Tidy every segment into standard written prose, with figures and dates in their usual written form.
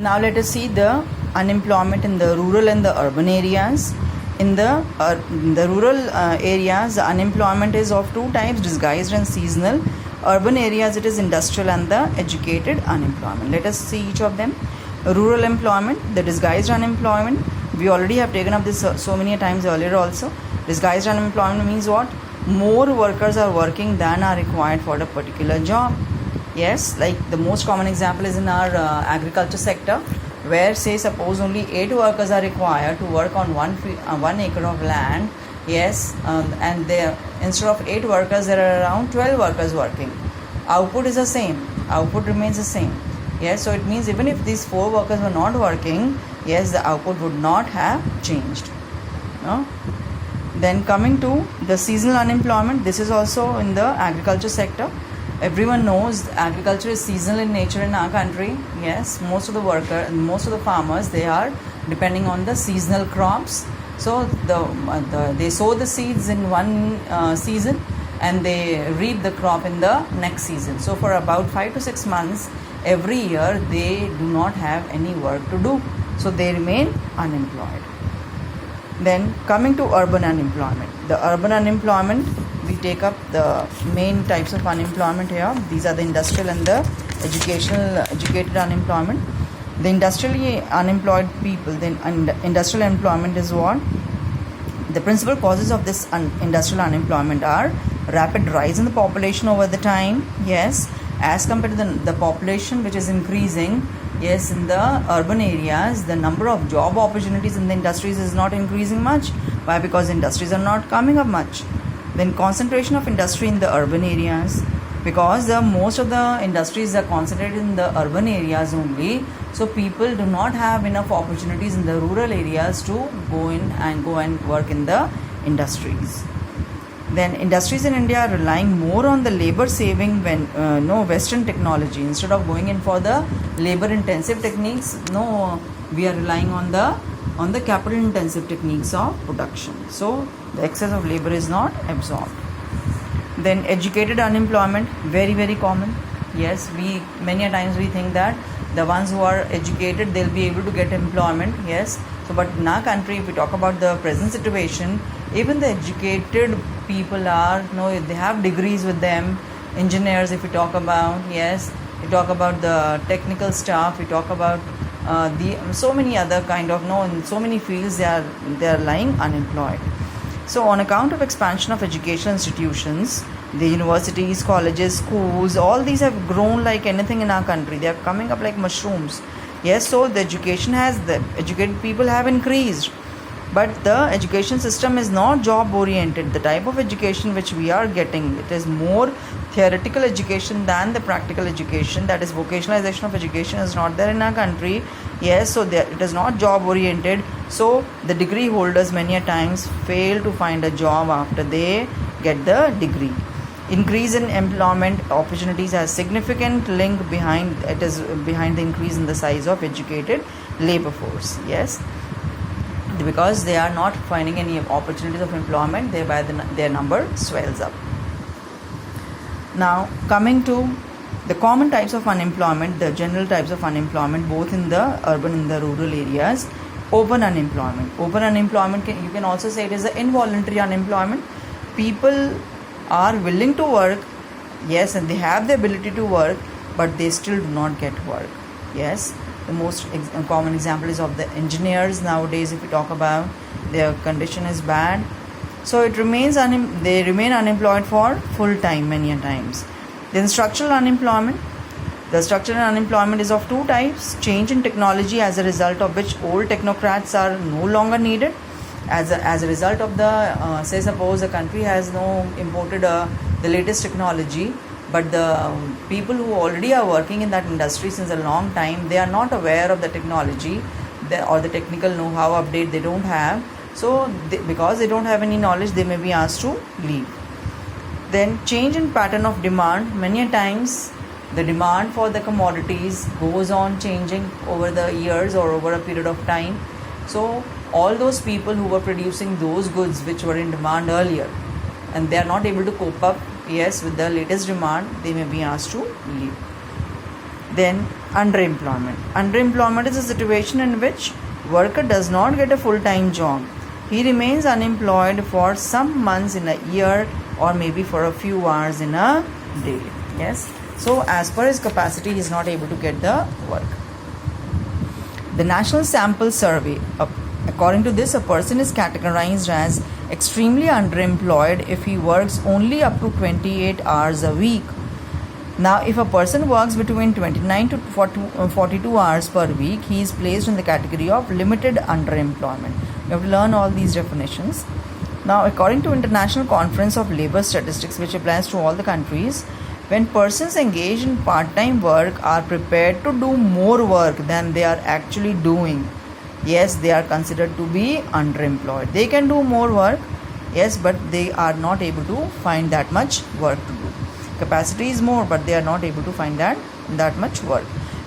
Now let us see the unemployment in the rural and the urban areas. In the rural areas, the unemployment is of two types, disguised and seasonal. Urban areas, it is industrial and the educated unemployment. Let us see each of them. Rural employment, the disguised unemployment. We already have taken up this so many times earlier also. Disguised unemployment means what? More workers are working than are required for a particular job. Yes, like the most common example is in our agriculture sector, where say suppose only 8 workers are required to work on 1 acre of land. Yes, and there instead of 8 workers there are around 12 workers working. Output is the same, output remains the same. Yes, so it means even if these 4 workers were not working, yes, the output would not have changed. No? Then coming to the seasonal unemployment, this is also in the agriculture sector. Everyone knows agriculture is seasonal in nature in our country. Yes, most of the farmers, they are depending on the seasonal crops. So they sow the seeds in one season and they reap the crop in the next season. So for about 5 to 6 months every year they do not have any work to do. So they remain unemployed. Then coming to urban unemployment. The urban unemployment, we take up the main types of unemployment here. These are the industrial and the educated unemployment. The industrially unemployed people, then industrial employment is what? The principal causes of this industrial unemployment are rapid rise in the population over the time. Yes, as compared to the population which is increasing. Yes, in the urban areas, the number of job opportunities in the industries is not increasing much. Why? Because industries are not coming up much. Then concentration of industry in the urban areas, because most of the industries are concentrated in the urban areas only. So people do not have enough opportunities in the rural areas to go and work in the industries. Then industries in India are relying more on the labor saving Western technology instead of going in for the labor intensive techniques. We are relying on the capital intensive techniques of production. So the excess of labor is not absorbed. Then educated unemployment, very very common. Yes, many a times we think that the ones who are educated, they'll be able to get employment. Yes, so but in our country, if we talk about the present situation, even the educated people are they have degrees with them. Engineers, if we talk about, yes, we talk about the technical staff, we talk about so many other kind of in so many fields they are lying unemployed. So on account of expansion of educational institutions, the universities, colleges, schools, all these have grown like anything in our country. They are coming up like mushrooms. Yes, so the educated people have increased. But the education system is not job oriented. The type of education which we are getting, it is more theoretical education than the practical education. That is, vocationalization of education is not there in our country. Yes, so it is not job oriented. So the degree holders many a times fail to find a job after they get the degree. Increase in employment opportunities has significant link behind the increase in the size of educated labor force. Yes, because they are not finding any opportunities of employment, thereby their number swells up. Now coming to the common types of unemployment, the general types of unemployment both in the urban and the rural areas. Open unemployment. Open unemployment, you can also say it is the involuntary unemployment. People are willing to work, yes, and they have the ability to work, but they still do not get work. Yes, the most common example is of the engineers nowadays. If we talk about, their condition is bad, so they remain unemployed for full time many a times. Then structural unemployment. The structural unemployment is of two types: change in technology, as a result of which old technocrats are no longer needed. As a result of the say suppose a country has imported the latest technology, but the people who already are working in that industry since a long time, they are not aware of the technology or the technical know-how update they don't have. So because they don't have any knowledge, they may be asked to leave. Then change in pattern of demand. Many a times the demand for the commodities goes on changing over the years or over a period of time. So all those people who were producing those goods which were in demand earlier, and they are not able to cope up with the latest demand, they may be asked to leave. Then Underemployment. Underemployment is a situation in which worker does not get a full-time job. He remains unemployed for some months in a year or maybe for a few hours in a day. Yes. So as per his capacity, he is not able to get the work. The National Sample Survey. According to this, a person is categorized as extremely underemployed if he works only up to 28 hours a week. Now, if a person works between 29 to 42 hours per week, he is placed in the category of limited underemployment. You have to learn all these definitions. Now, according to International Conference of Labor Statistics, which applies to all the countries, when persons engaged in part-time work are prepared to do more work than they are actually doing, yes, they are considered to be underemployed. They can do more work, yes, but they are not able to find that much work to do. Capacity is more, but they are not able to find that much work.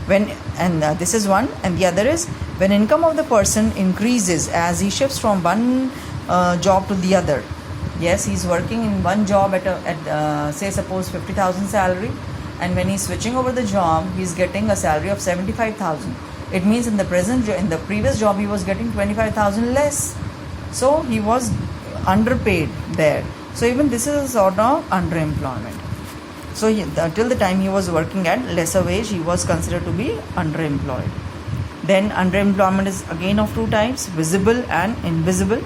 This is one, and the other is when income of the person increases as he shifts from one job to the other. Yes, he's working in one job at say suppose 50,000 salary, and when he's switching over the job, he's getting a salary of 75,000. It means in the previous job he was getting 25,000 less, so he was underpaid there. So even this is a sort of underemployment. So till the time he was working at lesser wage, he was considered to be underemployed. Then underemployment is again of two types: visible and invisible.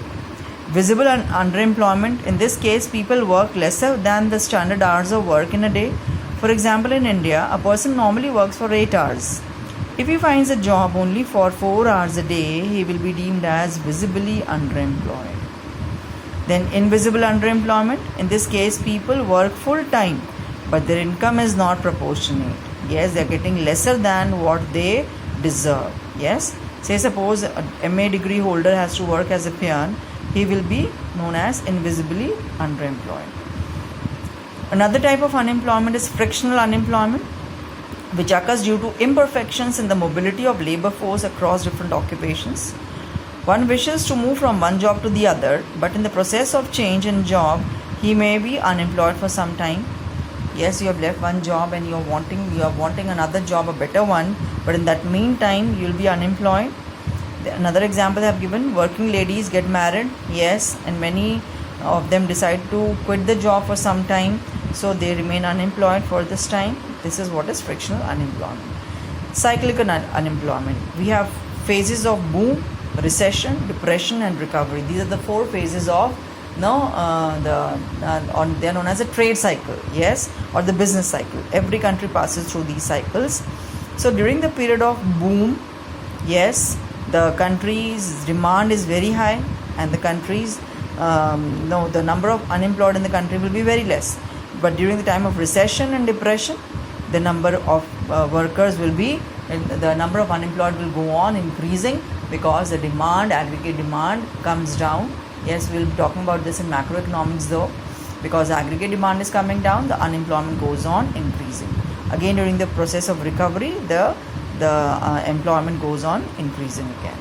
Visible and underemployment. In this case, people work lesser than the standard hours of work in a day. For example, in India, a person normally works for 8 hours. If he finds a job only for 4 hours a day, he will be deemed as visibly underemployed. Then invisible underemployment. In this case, people work full time, but their income is not proportionate. Yes, they are getting lesser than what they deserve. Yes, say suppose a MA degree holder has to work as a peon, he will be known as invisibly underemployed. Another type of unemployment is frictional unemployment, which occurs due to imperfections in the mobility of labor force across different occupations. One wishes to move from one job to the other, but in the process of change in job, he may be unemployed for some time. Yes, you have left one job and you are wanting another job, a better one, but in that meantime, you will be unemployed. Another example I have given: working ladies get married, yes, and many of them decide to quit the job for some time, so they remain unemployed for this time. This is what is frictional unemployment. Cyclical unemployment. We have phases of boom, recession, depression, and recovery. These are the four phases of they are known as a trade cycle, yes, or the business cycle. Every country passes through these cycles. So during the period of boom, yes, the country's demand is very high, and the country's the number of unemployed in the country will be very less. But during the time of recession and depression, the number of the number of unemployed will go on increasing, because the aggregate demand comes down. Yes, we'll be talking about this in macroeconomics though. Because aggregate demand is coming down, the unemployment goes on increasing. Again, during the process of recovery, the employment goes on increasing again.